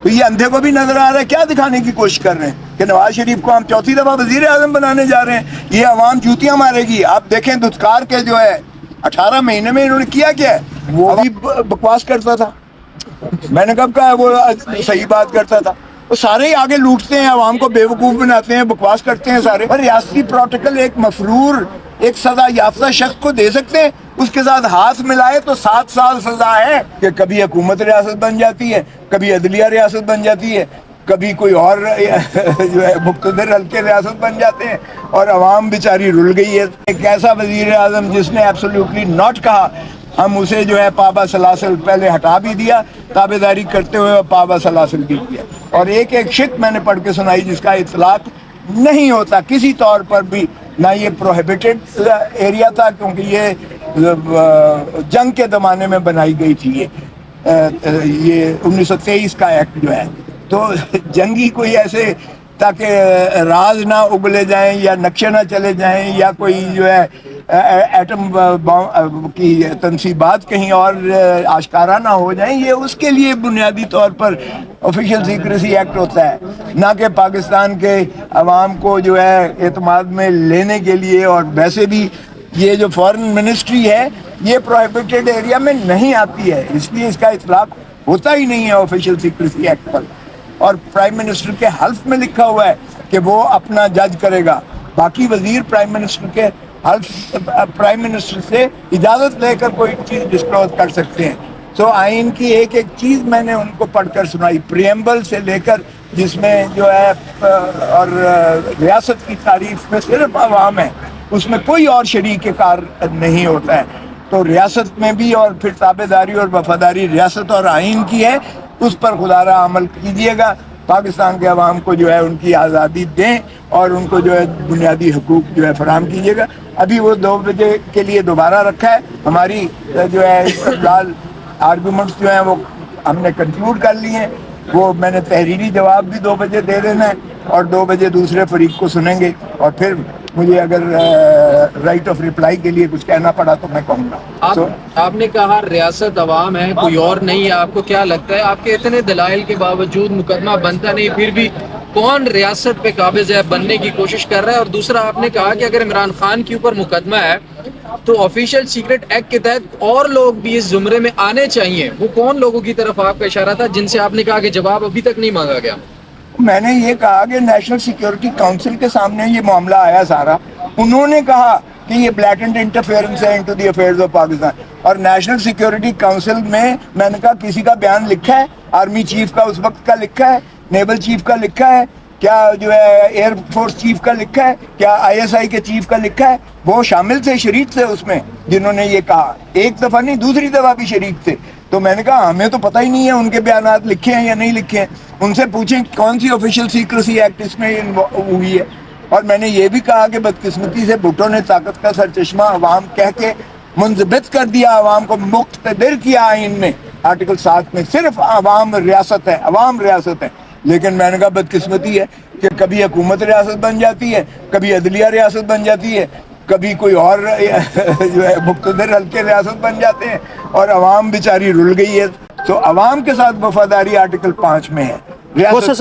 تو یہ اندھے کو بھی نظر آ رہا ہے کیا دکھانے کی کوشش کر رہے ہیں کہ نواز شریف کو ہم چوتھی دفعہ وزیر اعظم بنانے جا رہے ہیں. یہ عوام جوتیاں مارے گی. آپ دیکھیں دھتکار کے جو ہے 18 مہینے میں انہوں نے کیا ہے وہ بھی بکواس کرتا تھا. میں نے کب کہا وہ صحیح بات کرتا تھا. وہ سارے ہی آگے لوٹتے ہیں, عوام کو بیوقوف بناتے ہیں, بکواس کرتے ہیں سارے. اور ریاستی پروٹوکول ایک مفرور ایک سزا یافتہ شخص کو دے سکتے ہیں, اس کے ساتھ ہاتھ ملائے تو 7 سال سزا ہے. کہ کبھی حکومت ریاست بن جاتی ہے, کبھی عدلیہ ریاست بن جاتی ہے, کبھی کوئی اور جو ہے مقتدر حلقے ریاست بن جاتے ہیں, اور عوام بیچاری رل گئی ہے. ایک ایسا وزیر اعظم جس نے ایبسولوٹلی ناٹ کہا, ہم اسے جو ہے پابا سلاسل پہلے ہٹا بھی دیا تابع داری کرتے ہوئے, پابا سلاسل بھی کیا. اور ایک شک میں نے پڑھ کے سنائی جس کا اطلاق نہیں ہوتا کسی طور پر بھی, نہ یہ پروہیبٹڈ ایریا تھا کیونکہ یہ جنگ کے زمانے میں بنائی گئی تھی. یہ 1923 کا ایکٹ جو ہے, تو جنگی کوئی ایسے تاکہ راز نہ اگلے جائیں یا نقشے نہ چلے جائیں یا کوئی جو ہے ایٹم کی تنصیبات کہیں اور آشکارا نہ ہو جائیں, یہ اس کے لیے بنیادی طور پر آفیشیل سیکریسی ایکٹ ہوتا ہے, نہ کہ پاکستان کے عوام کو جو ہے اعتماد میں لینے کے لیے. اور ویسے بھی یہ جو فارن منسٹری ہے یہ پروہیبٹڈ ایریا میں نہیں آتی ہے, اس لیے اس کا اطلاق ہوتا ہی نہیں ہے آفیشیل سیکریسی ایکٹ پر. اور پرائم منسٹر کے حلف میں لکھا ہوا ہے کہ وہ اپنا جج کرے گا. باقی وزیر پرائم منسٹر کے حلف پرائم منسٹر سے اجازت لے کر کوئی چیز ڈسکلوز کر سکتے ہیں. تو آئین کی ایک چیز میں نے ان کو پڑھ کر سنائی, پریمبل سے لے کر جس میں جو ہے اور ریاست کی تعریف میں صرف عوام ہے, اس میں کوئی اور شریک کار نہیں ہوتا ہے. تو ریاست میں بھی اور پھر تابع داری اور وفاداری ریاست اور آئین کی ہے, اس پر خدا را عمل کیجیے گا. پاکستان کے عوام کو جو ہے ان کی آزادی دیں اور ان کو جو ہے بنیادی حقوق جو ہے فراہم کیجیے گا. ابھی وہ 2 بجے کے لیے دوبارہ رکھا ہے. ہماری جو ہے استقلال آرگومنٹس جو ہیں وہ ہم نے کنکلوڈ کر لیے ہیں. وہ میں نے تحریری جواب بھی 2 بجے دے دینا ہے اور 2 بجے دوسرے فریق کو سنیں گے, اور پھر مجھے اگر رائٹ آف ریپلائی کے لیے کچھ کہنا پڑا تو میں کہوں گا. آپ نے کہا ریاست عوام ہے, کوئی اور نہیں ہے. آپ کو کیا لگتا ہے آپ کے اتنے دلائل کے باوجود مقدمہ بنتا نہیں, پھر بھی کون ریاست پہ قابض ہے بننے کی کوشش کر رہا ہے؟ اور دوسرا آپ نے کہا کہ اگر عمران خان کے اوپر مقدمہ ہے تو آفیشیل سیکرٹ ایکٹ کے تحت اور لوگ بھی اس زمرے میں آنے چاہیے. وہ کون لوگوں کی طرف آپ کا اشارہ تھا جن سے آپ نے کہا کہ جواب ابھی تک نہیں مانگا گیا؟ میں نے یہ کہا کہ نیشنل سیکیورٹی کونسل کے سامنے یہ معاملہ آیا سارا, انہوں نے کہا کہ یہ بلیٹنٹ انٹرفیئرنس ہے into the affairs of Pakistan. اور نیشنل سیکیورٹی کونسل میں نے کہا کسی کا بیان لکھا ہے, آرمی چیف کا اس وقت کا لکھا ہے, نیول چیف کا لکھا ہے, کیا جو ہے ایئر فورس چیف کا لکھا ہے, کیا ISI کے چیف کا لکھا ہے؟ وہ شامل تھے, شریک تھے اس میں جنہوں نے یہ کہا, ایک دفعہ نہیں دوسری دفعہ بھی شریک تھے. تو میں نے کہا ہمیں تو پتہ ہی نہیں ہے ان کے بیانات لکھے ہیں یا نہیں لکھے ہیں, ان سے پوچھیں کون سی آفیشیل سیکریسی ایکٹ اس میں ہوئی ہے. اور میں نے یہ بھی کہا کہ بدقسمتی سے بھٹو نے طاقت کا سرچشمہ عوام کہہ کے منضبط کر دیا, عوام کو مقتدر کیا آئین میں. آرٹیکل 7 میں صرف عوام ریاست ہے, عوام ریاست ہے. لیکن میں نے کہا بدقسمتی ہے کہ کبھی حکومت ریاست بن جاتی ہے, کبھی عدلیہ ریاست بن جاتی ہے, کبھی کوئی اور جو ہے مقتدر حلقے ریاست بن جاتے ہیں, اور عوام بیچاری رل گئی ہے. تو عوام کے ساتھ وفاداری آرٹیکل 5 میں ہے. کوثر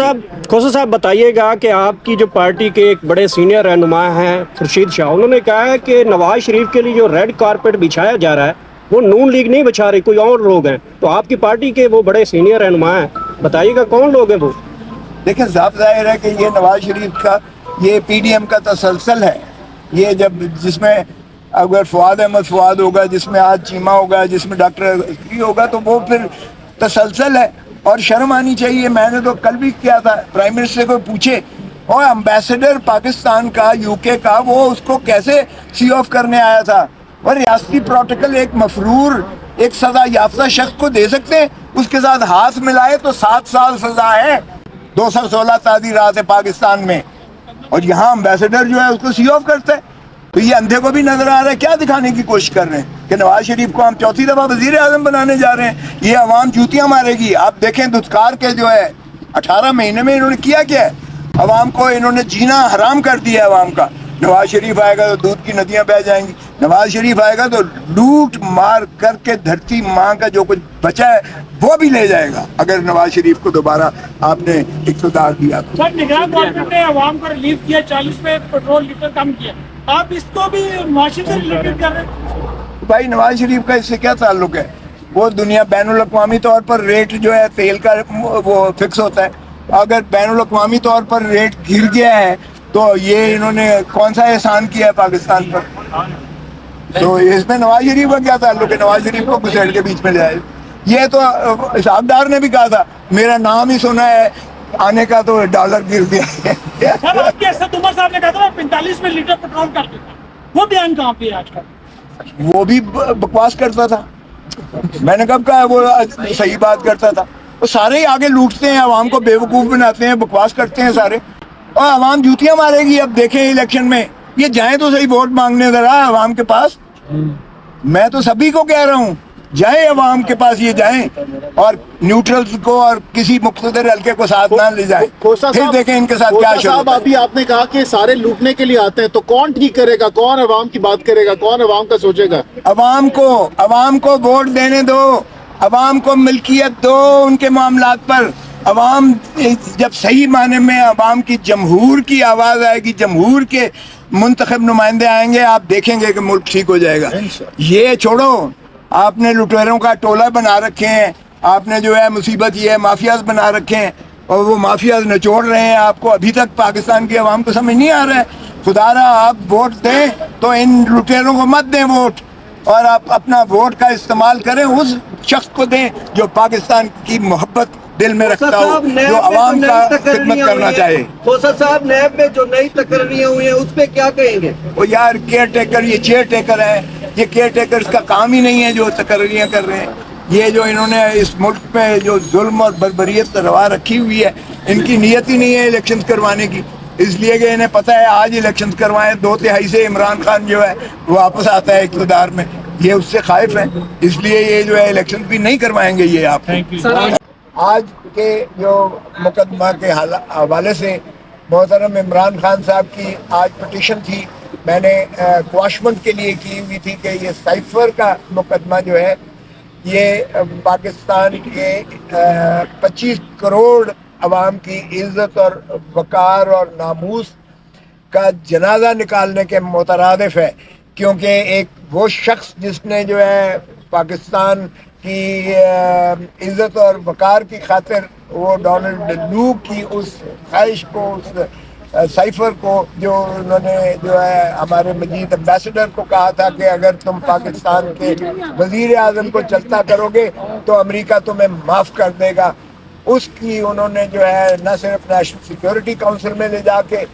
صاحب بتائیے گا کہ آپ کی جو پارٹی کے ایک بڑے سینئر رہنما ہیں خورشید شاہ, انہوں نے کہا ہے کہ نواز شریف کے لیے جو ریڈ کارپیٹ بچھایا جا رہا ہے وہ نون لیگ نہیں بچھا رہی, کوئی اور لوگ ہیں. تو آپ کی پارٹی کے وہ بڑے سینئر رہنما ہیں, بتائیے گا کون لوگ ہیں وہ؟ دیکھیں صاف ظاہر ہے کہ یہ نواز شریف کا یہ PDM کا تسلسل ہے. یہ جس میں اگر فواد احمد فواد ہوگا, جس میں آج چیمہ ہوگا, جس میں ڈاکٹر عسکری ہوگا, تو وہ پھر تسلسل ہے. اور شرم آنی چاہیے. میں نے تو کل بھی کیا تھا, پرائم منسٹر کو پوچھے اور امبیسڈر پاکستان کا UK کا وہ اس کو کیسے سی آف کرنے آیا تھا. اور ریاستی پروٹوکول ایک مفرور ایک سزا یافتہ شخص کو دے سکتے ہیں, اس کے ساتھ ہاتھ ملائے تو 7 سال سزا ہے. 216 تعزیرات ہے پاکستان میں, اور یہاں امبیسڈر جو ہے اس کو سی آف کرتا ہے. تو یہ اندھے کو بھی نظر آ رہا ہے کیا دکھانے کی کوشش کر رہے ہیں کہ نواز شریف کو ہم چوتھی دفعہ وزیر اعظم بنانے جا رہے ہیں. یہ عوام جوتیاں مارے گی. آپ دیکھیں دھتکار کے جو ہے 18 مہینے میں انہوں نے کیا ہے, عوام کو انہوں نے جینا حرام کر دیا ہے عوام کا. نواز شریف آئے گا تو دودھ کی ندیاں بہہ جائیں گی. نواز شریف آئے گا تو لوٹ مار کر کے دھرتی ماں کا جو کچھ بچا ہے وہ بھی لے جائے گا اگر نواز شریف کو دوبارہ آپ نے اقتدار دیا تو۔ سر نگران گورنمنٹ نے عوام کو ریلیف کیا، 40 میں پیٹرول لیٹر کم کیا، آپ اس کو بھی معاشی سے ریلیٹڈ کر رہے ہیں؟ بھائی نواز شریف کا اس سے کیا تعلق ہے؟ وہ دنیا بین الاقوامی طور پر ریٹ جو ہے تیل کا وہ فکس ہوتا ہے، اگر بین الاقوامی طور پر ریٹ گر گیا ہے تو یہ انہوں نے کون سا احسان کیا ہے پاکستان پر؟ تو اس میں نواز شریف کا کیا تعلق ہے؟ نواز شریف کو گھسیٹ کے بیچ میں لے آئے۔ یہ تو حسابدار نے بھی کہا تھا میرا نام ہی سنا ہے آنے کا تو ڈالر گر گیا ہے۔ سر آپ کے اسد عمر صاحب نے کہا تھا 45 میں لیٹر پیٹرول کر دیتا، وہ بیان کہاں پہ ہے آج کل؟ وہ بھی بکواس کرتا تھا، میں نے کب کہا وہ صحیح بات کرتا تھا؟ وہ سارے ہی آگے لوٹتے ہیں، عوام کو بیوقوف بناتے ہیں، بکواس کرتے ہیں سارے، اور عوام جوتیاں مارے گی۔ اب دیکھیں الیکشن میں یہ جائیں تو صحیح ووٹ مانگنے ذرا عوام کے پاس، میں تو سبھی کو کہہ رہا ہوں جائیں عوام کے پاس، یہ جائیں اور نیوٹرلز کو اور کسی مقتدر حلقے کو ساتھ نہ لے جائیں، پھر دیکھیں ان کے ساتھ کیا شروع صاحب ابھی آپ نے کہا کہ سارے لوٹنے کے لیے آتے ہیں، تو کون ٹھیک کرے گا؟ کون عوام کی بات کرے گا؟ کون عوام کا سوچے گا؟ عوام کو ووٹ دینے دو، عوام کو ملکیت دو ان کے معاملات پر۔ عوام جب صحیح معنی میں عوام کی جمہور کی آواز آئے گی، جمہور کے منتخب نمائندے آئیں گے، آپ دیکھیں گے کہ ملک ٹھیک ہو جائے گا۔ یہ چھوڑو، آپ نے لٹیروں کا ٹولہ بنا رکھے ہیں، آپ نے جو ہے مصیبت یہ ہے مافیاز بنا رکھے ہیں، اور وہ مافیاز نچوڑ رہے ہیں آپ کو۔ ابھی تک پاکستان کی عوام کو سمجھ نہیں آ رہا ہے، خدا را آپ ووٹ دیں تو ان لٹیروں کو مت دیں ووٹ، اور آپ اپنا ووٹ کا استعمال کریں اس شخص کو دیں جو پاکستان کی محبت دل میں رکھتا ہو، جو عوام کا خدمت کرنا چاہے۔ کوثر صاحب نیب میں جو نئی تقرریاں ہوئی ہیں اس پہ کیا کہیں گے؟ وہ یار کیئر ٹیکر، یہ چیئر ٹیکر ہے، یہ کیئر ٹیکرز کا کام ہی نہیں ہے جو تقرریاں کر رہے ہیں۔ یہ جو انہوں نے اس ملک پہ جو ظلم اور بربریت روا رکھی ہوئی ہے، ان کی نیت ہی نہیں ہے الیکشنز کروانے کی، اس لیے کہ انہیں پتہ ہے آج الیکشنز کروائیں 2/3 سے عمران خان جو ہے واپس آتا ہے اقتدار میں، یہ اس سے خائف ہیں، اس لیے یہ جو ہے الیکشنز بھی نہیں کروائیں گے یہ آپ۔ آج کے جو مقدمہ کے حوالے سے محترم عمران خان صاحب کی آج پٹیشن تھی، میں نے کواشمنٹ کے لیے کی ہوئی تھی کہ یہ سائفر کا مقدمہ جو ہے یہ پاکستان کے 25 کروڑ عوام کی عزت اور وقار اور ناموس کا جنازہ نکالنے کے مترادف ہے، کیونکہ ایک وہ شخص جس نے جو ہے پاکستان کی عزت اور وقار کی خاطر وہ ڈونلڈ لو کی اس خواہش کو، اس سائفر کو جو انہوں نے جو ہے ہمارے مجید امبیسڈر کو کہا تھا کہ اگر تم پاکستان کے وزیر اعظم کو چلتا کرو گے تو امریکہ تمہیں معاف کر دے گا، اس کی انہوں نے جو ہے نہ صرف نیشنل سیکیورٹی کونسل میں لے جا کے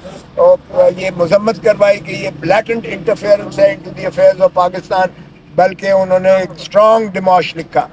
یہ مذمت کروائی کہ یہ بلیٹنٹ انٹرفیئرنس ہے into the affairs of Pakistan, بلکہ انہوں نے ایک اسٹرانگ ڈیموش لکھا۔